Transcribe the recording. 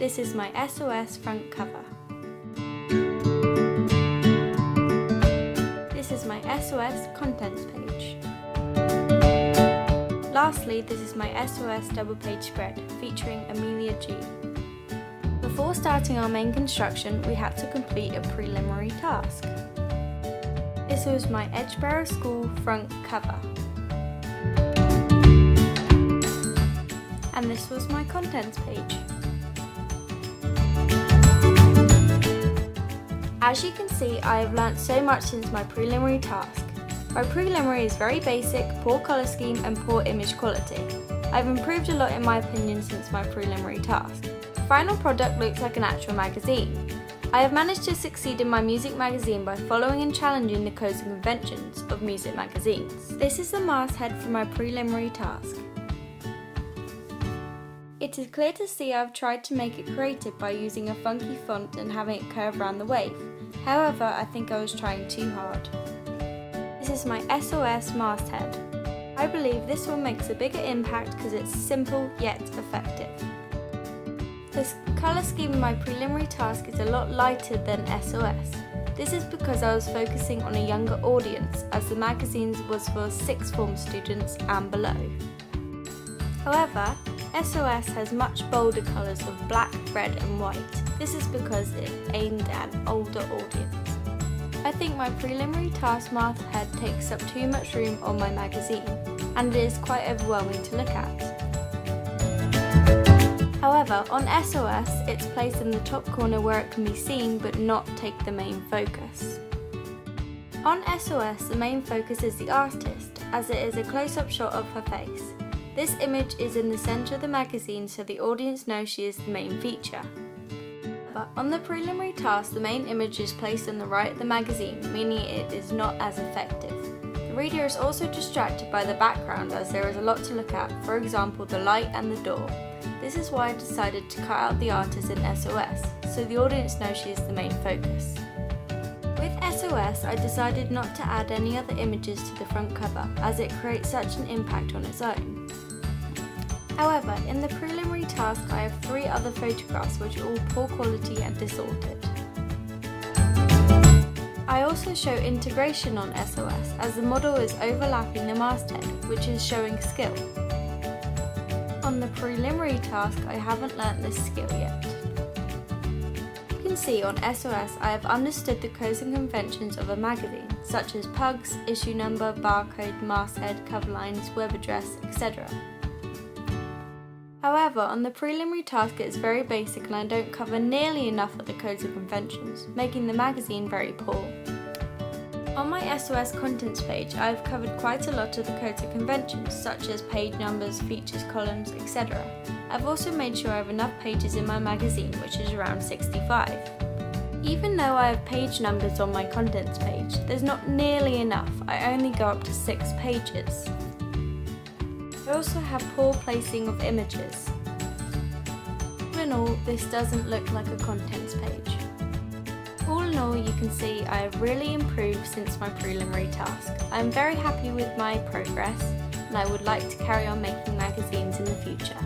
This is my SOS front cover. This is my SOS contents page. Lastly, this is my SOS double page spread featuring Amelia G. Before starting our main construction, we had to complete a preliminary task. This was my Edgeborough School front cover. And this was my contents page. As you can see, I have learnt so much since my preliminary task. My preliminary is very basic, poor colour scheme and poor image quality. I've improved a lot in my opinion since my preliminary task. The final product looks like an actual magazine. I have managed to succeed in my music magazine by following and challenging the codes and conventions of music magazines. This is the masthead for my preliminary task. It is clear to see I've tried to make it creative by using a funky font and having it curve around the wave. However, I think I was trying too hard. This is my SOS masthead. I believe this one makes a bigger impact because it's simple yet effective. The colour scheme in my preliminary task is a lot lighter than SOS. This is because I was focusing on a younger audience, as the magazine was for sixth form students and below. However, SOS has much bolder colours of black, red and white. This is because it's aimed at an older audience. I think my preliminary task masthead takes up too much room on my magazine, and it is quite overwhelming to look at. However, on SOS, it's placed in the top corner where it can be seen but not take the main focus. On SOS, the main focus is the artist, as it is a close-up shot of her face. This image is in the centre of the magazine so the audience knows she is the main feature. But on the preliminary task, the main image is placed on the right of the magazine, meaning it is not as effective. The reader is also distracted by the background as there is a lot to look at, for example the light and the door. This is why I decided to cut out the artist in SOS, so the audience knows she is the main focus. With SOS, I decided not to add any other images to the front cover, as it creates such an impact on its own. However, in the preliminary task I have 3 other photographs which are all poor quality and distorted. I also show integration on SOS, as the model is overlapping the masthead, which is showing skill. On the preliminary task, I haven't learnt this skill yet. You can see on SOS I have understood the codes and conventions of a magazine, such as pugs, issue number, barcode, masthead, cover lines, web address, etc. However, on the preliminary task it is very basic and I don't cover nearly enough of the codes and conventions, making the magazine very poor. On my SOS contents page, I have covered quite a lot of the codes and conventions, such as page numbers, features, columns, etc. I've also made sure I have enough pages in my magazine, which is around 65. Even though I have page numbers on my contents page, there's not nearly enough. I only go up to 6 pages. I also have poor placing of images. All in all, this doesn't look like a contents page. All in all, you can see I have really improved since my preliminary task. I am very happy with my progress and I would like to carry on making magazines in the future.